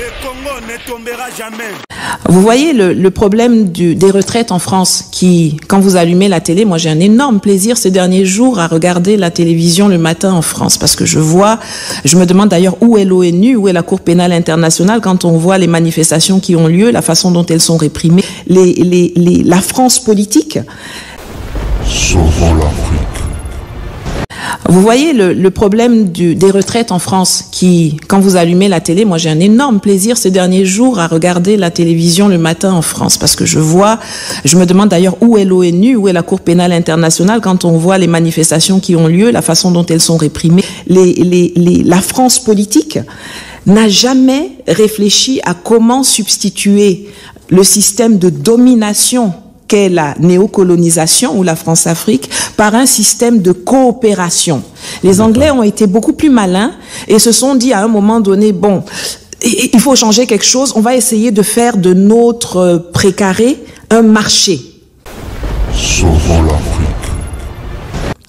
Le Congo ne tombera jamais. Vous voyez le problème des retraites en France qui, quand vous allumez la télé, moi j'ai un énorme plaisir ces derniers jours à regarder la télévision le matin en France parce que je me demande d'ailleurs où est l'ONU, où est la Cour pénale internationale quand on voit les manifestations qui ont lieu, la façon dont elles sont réprimées, la France politique. Sauvons l'Afrique. Vous voyez le problème des retraites en France qui, quand vous allumez la télé, moi j'ai un énorme plaisir ces derniers jours à regarder la télévision le matin en France parce que je me demande d'ailleurs où est l'ONU, où est la Cour pénale internationale quand on voit les manifestations qui ont lieu, la façon dont elles sont réprimées. La France politique n'a jamais réfléchi à comment substituer le système de domination qu'est la néocolonisation ou la France-Afrique par un système de coopération. Les Anglais ont été beaucoup plus malins et se sont dit à un moment donné, bon, il faut changer quelque chose, on va essayer de faire de notre précaré un marché. Sauvons l'Afrique.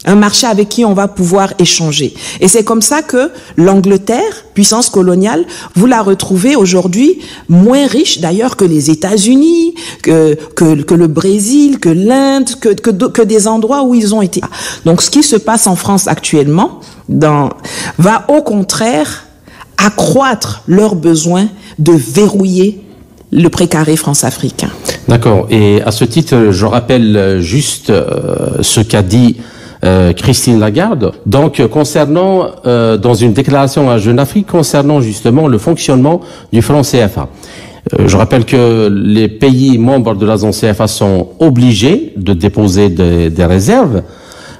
Un marché avec qui on va pouvoir échanger. Et c'est comme ça que l'Angleterre, puissance coloniale, vous la retrouvez aujourd'hui moins riche d'ailleurs que les États-Unis, que le Brésil, que l'Inde, que des endroits où ils ont été. Donc ce qui se passe en France actuellement va au contraire accroître leur besoin de verrouiller le précaré france-africain. D'accord. Et à ce titre, je rappelle juste ce qu'a dit Christine Lagarde, donc concernant, dans une déclaration à Jeune Afrique, concernant justement le fonctionnement du franc CFA. Je rappelle que les pays membres de la zone CFA sont obligés de déposer des réserves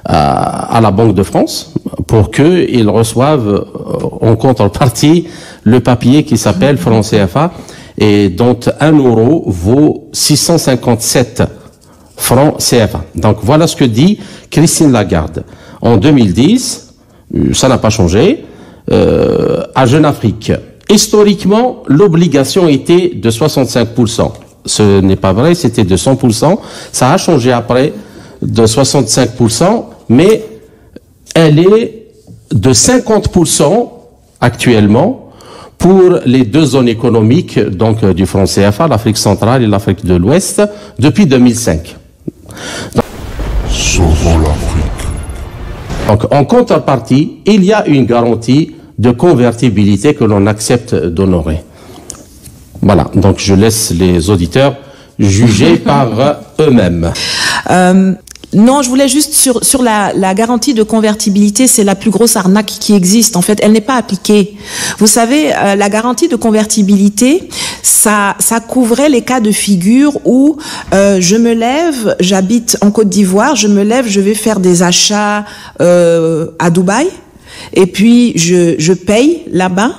à la Banque de France pour qu'ils reçoivent en contrepartie le papier qui s'appelle franc CFA et dont 1 euro vaut 657 francs CFA. Donc voilà ce que dit Christine Lagarde. En 2010, ça n'a pas changé, à Jeune Afrique. Historiquement, l'obligation était de 65%. Ce n'est pas vrai, c'était de 100%. Ça a changé après de 65%, mais elle est de 50% actuellement pour les deux zones économiques donc du franc CFA, l'Afrique centrale et l'Afrique de l'Ouest, depuis 2005. Sauvons l'Afrique. Donc, en contrepartie, il y a une garantie de convertibilité que l'on accepte d'honorer. Voilà, donc je laisse les auditeurs juger par eux-mêmes. Non, je voulais juste sur la garantie de convertibilité, c'est la plus grosse arnaque qui existe. En fait, elle n'est pas appliquée. Vous savez, la garantie de convertibilité, ça couvrait les cas de figure où je me lève, j'habite en Côte d'Ivoire, je me lève, je vais faire des achats à Dubaï, et puis je paye là-bas.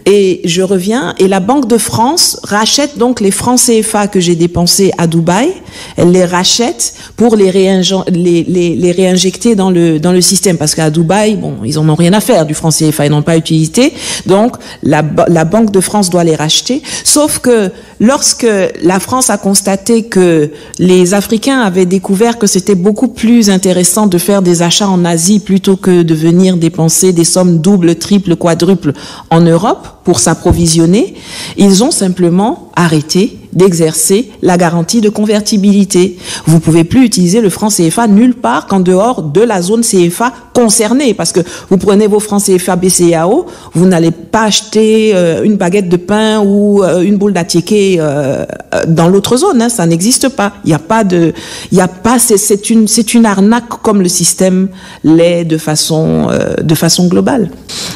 Et je reviens et la Banque de France rachète donc les francs CFA que j'ai dépensés à Dubaï. Elle les rachète pour les réinjecter dans le système parce qu'à Dubaï, bon, ils en ont rien à faire du franc CFA, ils n'ont pas utilité. Donc la Banque de France doit les racheter. Sauf que lorsque la France a constaté que les Africains avaient découvert que c'était beaucoup plus intéressant de faire des achats en Asie plutôt que de venir dépenser des sommes doubles, triples, quadruples en Europe pour s'approvisionner, ils ont simplement arrêté d'exercer la garantie de convertibilité. Vous pouvez plus utiliser le franc CFA nulle part qu'en dehors de la zone CFA concernée, parce que vous prenez vos francs CFA BCEAO, vous n'allez pas acheter une baguette de pain ou une boule d'attiéké dans l'autre zone, hein, ça n'existe pas. C'est une arnaque comme le système l'est de façon globale.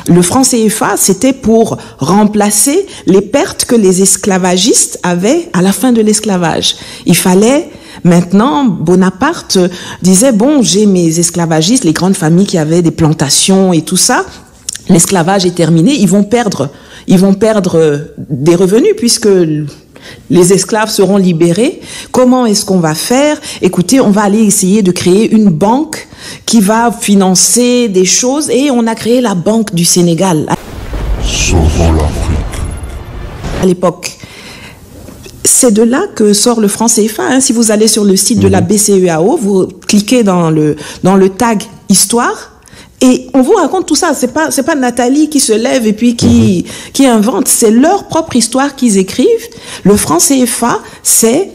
Le franc CFA, c'était pour remplacer les pertes que les esclavagistes avaient à la fin de l'esclavage. Il fallait maintenant, Bonaparte disait, bon, j'ai mes esclavagistes, les grandes familles qui avaient des plantations et tout ça, l'esclavage est terminé, ils vont perdre des revenus puisque les esclaves seront libérés. Comment est-ce qu'on va faire? Écoutez, on va aller essayer de créer une banque qui va financer des choses et on a créé la Banque du Sénégal. Sauvons l'Afrique. À l'époque. C'est de là que sort le franc CFA. Hein. Si vous allez sur le site de la BCEAO, vous cliquez dans le tag Histoire, Et on vous raconte tout ça. C'est pas Nathalie qui se lève et puis qui invente. C'est leur propre histoire qu'ils écrivent. Le franc CFA, c'est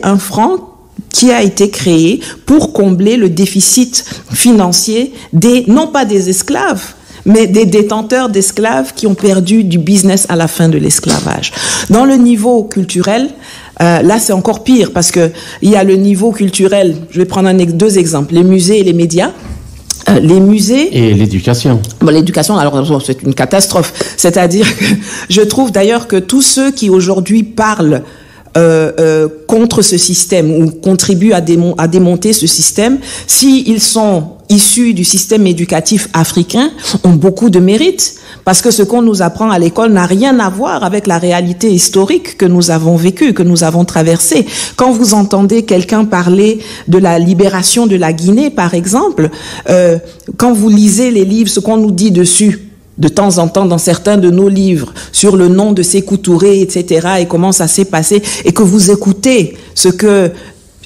un franc qui a été créé pour combler le déficit financier non pas des esclaves, mais des détenteurs d'esclaves qui ont perdu du business à la fin de l'esclavage. Dans le niveau culturel, là c'est encore pire parce que il y a le niveau culturel. Je vais prendre deux exemples, les musées et les médias. Les musées et l'éducation. Bon, l'éducation, alors c'est une catastrophe. C'est-à-dire que je trouve d'ailleurs que tous ceux qui aujourd'hui parlent contre ce système ou contribuent à démonter ce système, s'ils sont issus du système éducatif africain, ont beaucoup de mérite, parce que ce qu'on nous apprend à l'école n'a rien à voir avec la réalité historique que nous avons vécue, que nous avons traversée. Quand vous entendez quelqu'un parler de la libération de la Guinée, par exemple, quand vous lisez les livres, ce qu'on nous dit dessus, de temps en temps dans certains de nos livres, sur le nom de Sékou Touré, etc., et comment ça s'est passé, et que vous écoutez ce que...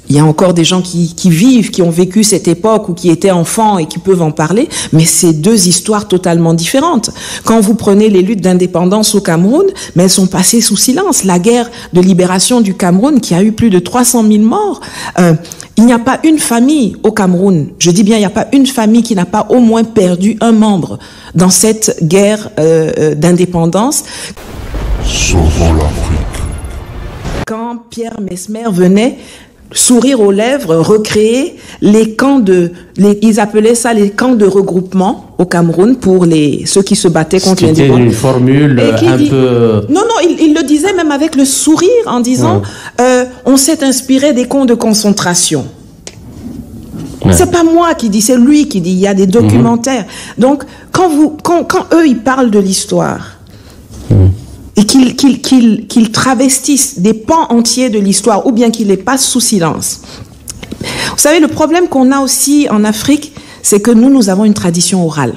Il y a encore des gens qui vivent, qui ont vécu cette époque ou qui étaient enfants et qui peuvent en parler, mais c'est deux histoires totalement différentes. Quand vous prenez les luttes d'indépendance au Cameroun, mais elles sont passées sous silence. La guerre de libération du Cameroun, qui a eu plus de 300 000 morts, il n'y a pas une famille au Cameroun, je dis bien il n'y a pas une famille qui n'a pas au moins perdu un membre dans cette guerre d'indépendance. Sauvons l'Afrique. Quand Pierre Messmer venait sourire aux lèvres, recréer les camps ils appelaient ça les camps de regroupement au Cameroun pour ceux qui se battaient contre l'indépendance. C'était une formule peu... Non, il le disait même avec le sourire en disant on s'est inspiré des camps de concentration. Ouais. C'est pas moi qui dis, c'est lui qui dit, il y a des documentaires. Donc, quand eux, ils parlent de l'histoire, et qu'ils travestissent des pans entiers de l'histoire, ou bien qu'ils les passent sous silence. Vous savez, le problème qu'on a aussi en Afrique, c'est que nous avons une tradition orale.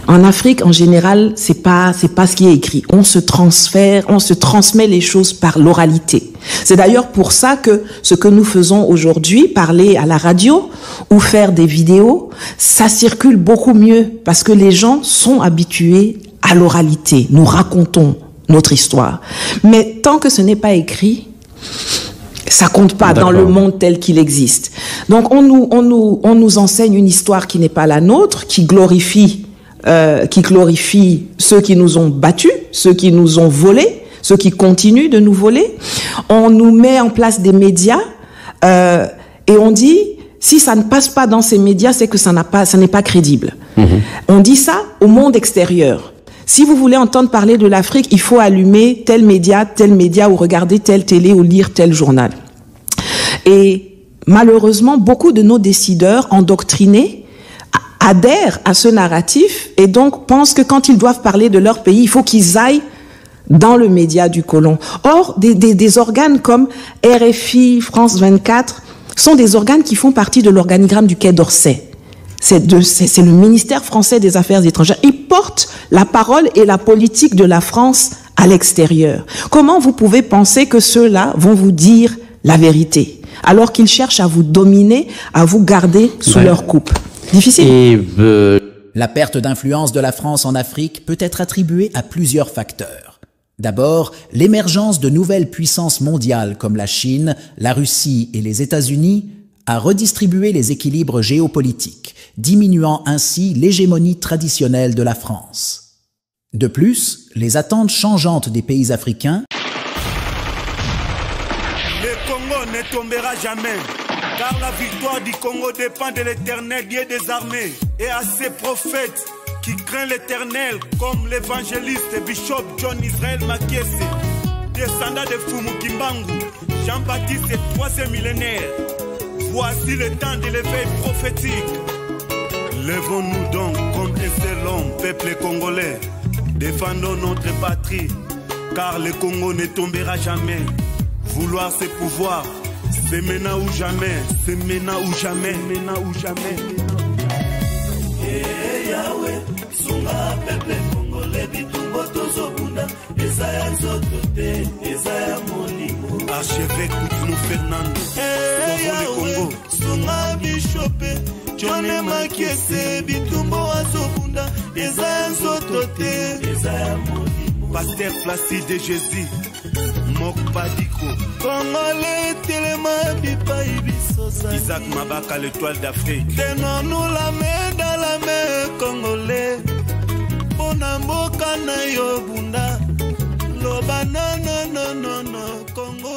En Afrique, en général, c'est pas ce qui est écrit. On se transmet les choses par l'oralité. C'est d'ailleurs pour ça que ce que nous faisons aujourd'hui, parler à la radio ou faire des vidéos, ça circule beaucoup mieux parce que les gens sont habitués à l'oralité. Nous racontons notre histoire. Mais tant que ce n'est pas écrit, ça compte pas dans le monde tel qu'il existe. Donc on nous enseigne une histoire qui n'est pas la nôtre, qui glorifie ceux qui nous ont battus, ceux qui nous ont volés, ceux qui continuent de nous voler. On nous met en place des médias et on dit si ça ne passe pas dans ces médias, c'est que ça n'est pas crédible. On dit ça au monde extérieur. Si vous voulez entendre parler de l'Afrique, il faut allumer tel média, ou regarder telle télé, ou lire tel journal. Et malheureusement, beaucoup de nos décideurs endoctrinés adhèrent à ce narratif et donc pensent que quand ils doivent parler de leur pays, il faut qu'ils aillent dans le média du colon. Or, des organes comme RFI, France 24, sont des organes qui font partie de l'organigramme du Quai d'Orsay. C'est le ministère français des Affaires étrangères. Ils portent la parole et la politique de la France à l'extérieur. Comment vous pouvez penser que ceux-là vont vous dire la vérité, alors qu'ils cherchent à vous dominer, à vous garder sous leur coupe? Difficile. La perte d'influence de la France en Afrique peut être attribuée à plusieurs facteurs. D'abord, l'émergence de nouvelles puissances mondiales comme la Chine, la Russie et les États-Unis a redistribué les équilibres géopolitiques, diminuant ainsi l'hégémonie traditionnelle de la France. De plus, les attentes changeantes des pays africains. Le Congo ne tombera jamais, car la victoire du Congo dépend de l'Éternel, Dieu des armées, et à ses prophètes qui craignent l'Éternel, comme l'évangéliste Bishop John Israel Makiese, descendant de Fumu Kimbangu, Jean-Baptiste et 3e millénaire. Voici le temps de l'éveil prophétique. Lèvons-nous donc comme un seul homme, peuple congolais. Défendons notre patrie, car le Congo ne tombera jamais. Vouloir c'est pouvoir, c'est maintenant ou jamais, c'est maintenant ou jamais, maintenant ou jamais. Yahweh, sunga peuple congolais, bitumbo tozobunda, Ezaya nzotote, Ezaya molimo. Archevêque Koutounou Fernando, Yahweh, sunga bishopé, John kese bitumbo azobunda eza nzoto te Pasteur Placide Jésus Mokpadiko Congolais telema bipai bisosa Isaac Mabaka l'étoile d'Afrique Tenons-nous la main dans la main Congolais Pona mboka na yo bunda Loba non Congo